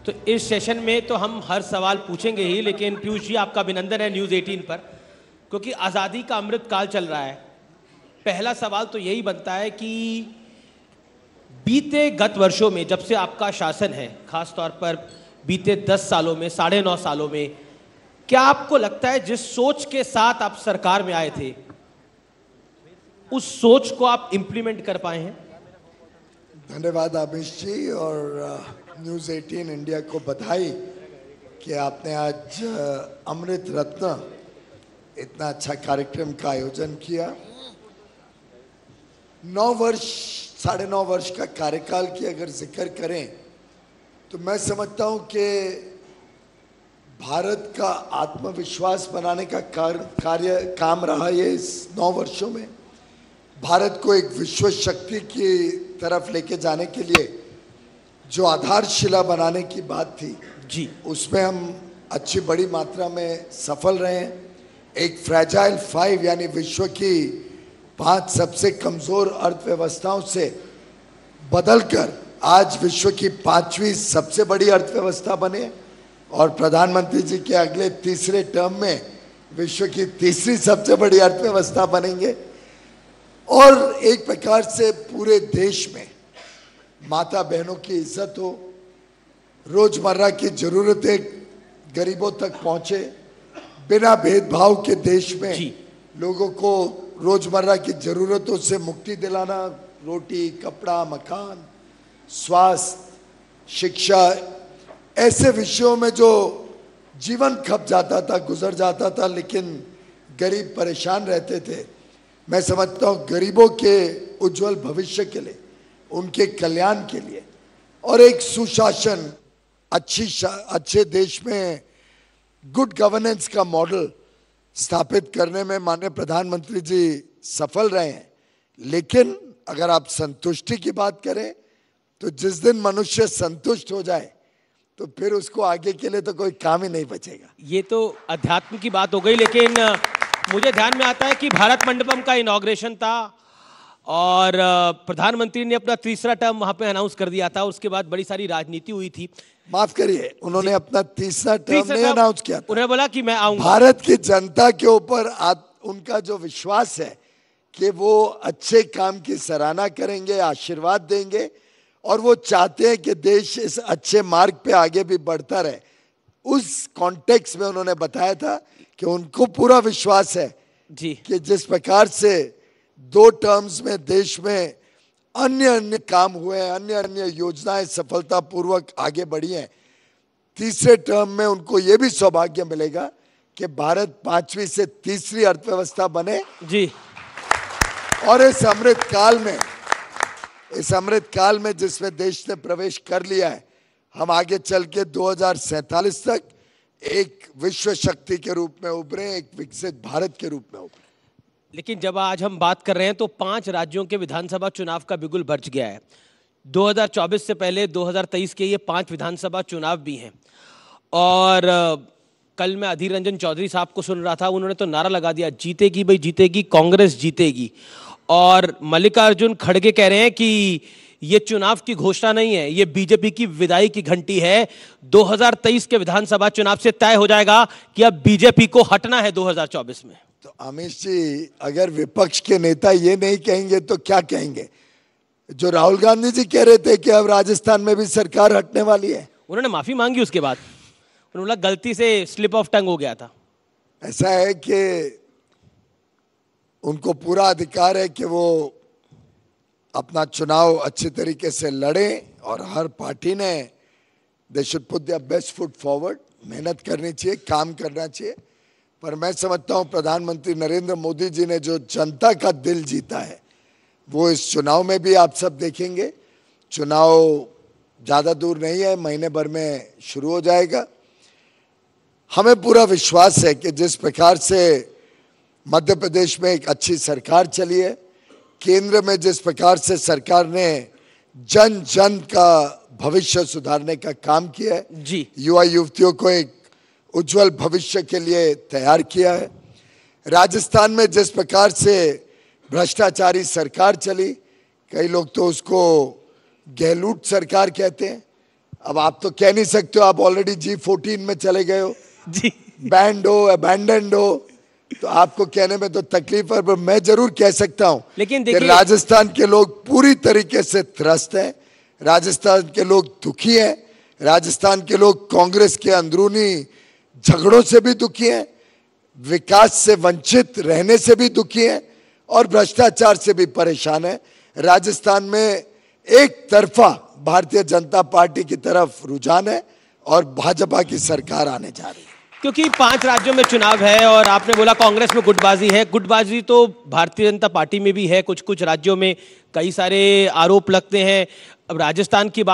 तो इस सेशन में तो हम हर सवाल पूछेंगे ही, लेकिन पीयूष जी आपका अभिनंदन है न्यूज़ 18 पर, क्योंकि आज़ादी का अमृत काल चल रहा है। पहला सवाल तो यही बनता है कि बीते गत वर्षों में जब से आपका शासन है, खास तौर पर बीते 10 सालों में, 9.5 सालों में, क्या आपको लगता है जिस सोच के साथ आप सरकार में आए थे उस सोच को आप इंप्लीमेंट कर पाए हैं? धन्यवाद आमिष जी, और न्यूज़ 18 इंडिया को बधाई कि आपने आज अमृत रत्न इतना अच्छा कार्यक्रम का आयोजन किया। 9 वर्ष, 9.5 वर्ष का कार्यकाल की अगर जिक्र करें तो मैं समझता हूं कि भारत का आत्मविश्वास बनाने का काम रहा ये इस 9 वर्षों में। भारत को एक विश्व शक्ति की तरफ लेके जाने के लिए जो आधारशिला बनाने की बात थी जी, उसमें हम अच्छी बड़ी मात्रा में सफल रहे हैं। एक फ्रैजाइल 5 यानी विश्व की 5 सबसे कमजोर अर्थव्यवस्थाओं से बदलकर आज विश्व की 5वीं सबसे बड़ी अर्थव्यवस्था बने, और प्रधानमंत्री जी के अगले तीसरे टर्म में विश्व की 3री सबसे बड़ी अर्थव्यवस्था बनेंगे। और एक प्रकार से पूरे देश में माता बहनों की इज्जत हो, रोजमर्रा की जरूरतें गरीबों तक पहुंचे, बिना भेदभाव के देश में लोगों को रोजमर्रा की जरूरतों से मुक्ति दिलाना, रोटी, कपड़ा, मकान, स्वास्थ्य, शिक्षा, ऐसे विषयों में जो जीवन खप जाता था, गुजर जाता था, लेकिन गरीब परेशान रहते थे। मैं समझता हूँ गरीबों के उज्जवल भविष्य के लिए, उनके कल्याण के लिए और एक सुशासन, अच्छे देश में गुड गवर्नेंस का मॉडल स्थापित करने में माननीय प्रधानमंत्री जी सफल रहे हैं। लेकिन अगर आप संतुष्टि की बात करें तो जिस दिन मनुष्य संतुष्ट हो जाए तो फिर उसको आगे के लिए तो कोई काम ही नहीं बचेगा। ये तो अध्यात्म की बात हो गई, लेकिन मुझे ध्यान में आता है कि भारत मंडपम का इनॉग्रेशन था और प्रधानमंत्री ने अपना 3रा टर्म वहां पे अनाउंस कर दिया था। उसके बाद बड़ी सारी राजनीति हुई थी। माफ करिए, उन्होंने अपना 3रा टर्म नहीं अनाउंस किया था। उन्होंने बोला कि मैं आऊंगा। भारत की जनता के ऊपर उनका जो विश्वास है कि वो अच्छे काम की सराहना करेंगे, आशीर्वाद देंगे, और वो चाहते हैं कि देश इस अच्छे मार्ग पे आगे भी बढ़ता रहे। उस कॉन्टेक्स्ट में उन्होंने बताया था कि उनको पूरा विश्वास है जी कि जिस प्रकार से 2 टर्म्स में देश में अन्य काम हुए हैं, अन्य योजनाएं सफलतापूर्वक आगे बढ़ी हैं, 3रे टर्म में उनको ये भी सौभाग्य मिलेगा कि भारत 5वीं से 3री अर्थव्यवस्था बने जी। और इस अमृत काल में जिसमें देश ने प्रवेश कर लिया है, हम आगे चल के 2047 तक एक विश्व शक्ति के रूप में उभरे, एक विकसित भारत के रूप में उभरे। लेकिन जब आज हम बात कर रहे हैं तो 5 राज्यों के विधानसभा चुनाव का बिगुल बज गया है। 2024 से पहले 2023 के ये 5 विधानसभा चुनाव भी हैं। और कल मैं अधीर रंजन चौधरी साहब को सुन रहा था, उन्होंने तो नारा लगा दिया, जीतेगी भाई जीतेगी, कांग्रेस जीतेगी। और मल्लिकार्जुन खड़गे कह रहे हैं कि ये चुनाव की घोषणा नहीं है, ये बीजेपी की विदाई की घंटी है। 2023 के विधानसभा चुनाव से तय हो जाएगा कि अब बीजेपी को हटना है 2024 में। तो अमित जी, अगर विपक्ष के नेता ये नहीं कहेंगे तो क्या कहेंगे? जो राहुल गांधी जी कह रहे थे कि अब राजस्थान में भी सरकार हटने वाली है, उन्होंने माफी मांगी उसके बाद। उन्होंने बोला गलती से स्लिप ऑफ टंग हो गया था। ऐसा है कि उनको पूरा अधिकार है कि वो अपना चुनाव अच्छे तरीके से लड़े, और हर पार्टी ने they should put their best foot forward, मेहनत करनी चाहिए, काम करना चाहिए। पर मैं समझता हूं प्रधानमंत्री नरेंद्र मोदी जी ने जो जनता का दिल जीता है वो इस चुनाव में भी आप सब देखेंगे। चुनाव ज़्यादा दूर नहीं है, महीने भर में शुरू हो जाएगा। हमें पूरा विश्वास है कि जिस प्रकार से मध्य प्रदेश में एक अच्छी सरकार चली है, केंद्र में जिस प्रकार से सरकार ने जन जन का भविष्य सुधारने का काम किया है जी, युवा युवतियों को एक उज्जवल भविष्य के लिए तैयार किया है, राजस्थान में जिस प्रकार से भ्रष्टाचारी सरकार चली, कई लोग तो उसको गहलोत सरकार कहते हैं, अब आप तो कह नहीं सकते हो, आप ऑलरेडी G14 में चले गए हो जी, बैंड हो, अबैंडन्ड हो, तो आपको कहने में तो तकलीफ है, पर मैं जरूर कह सकता हूं लेकिन कि देखिए राजस्थान के लोग पूरी तरीके से त्रस्त हैं, राजस्थान के लोग दुखी हैं, राजस्थान के लोग कांग्रेस के अंदरूनी झगड़ों से भी दुखी हैं, विकास से वंचित रहने से भी दुखी हैं और भ्रष्टाचार से भी परेशान हैं। राजस्थान में एक तरफा भारतीय जनता पार्टी की तरफ रुझान है और भाजपा की सरकार आने जा रही है। क्योंकि 5 राज्यों में चुनाव है और आपने बोला कांग्रेस में गुटबाजी है, गुटबाजी तो भारतीय जनता पार्टी में भी है, कुछ कुछ राज्यों में कई सारे आरोप लगते हैं। अब राजस्थान की बात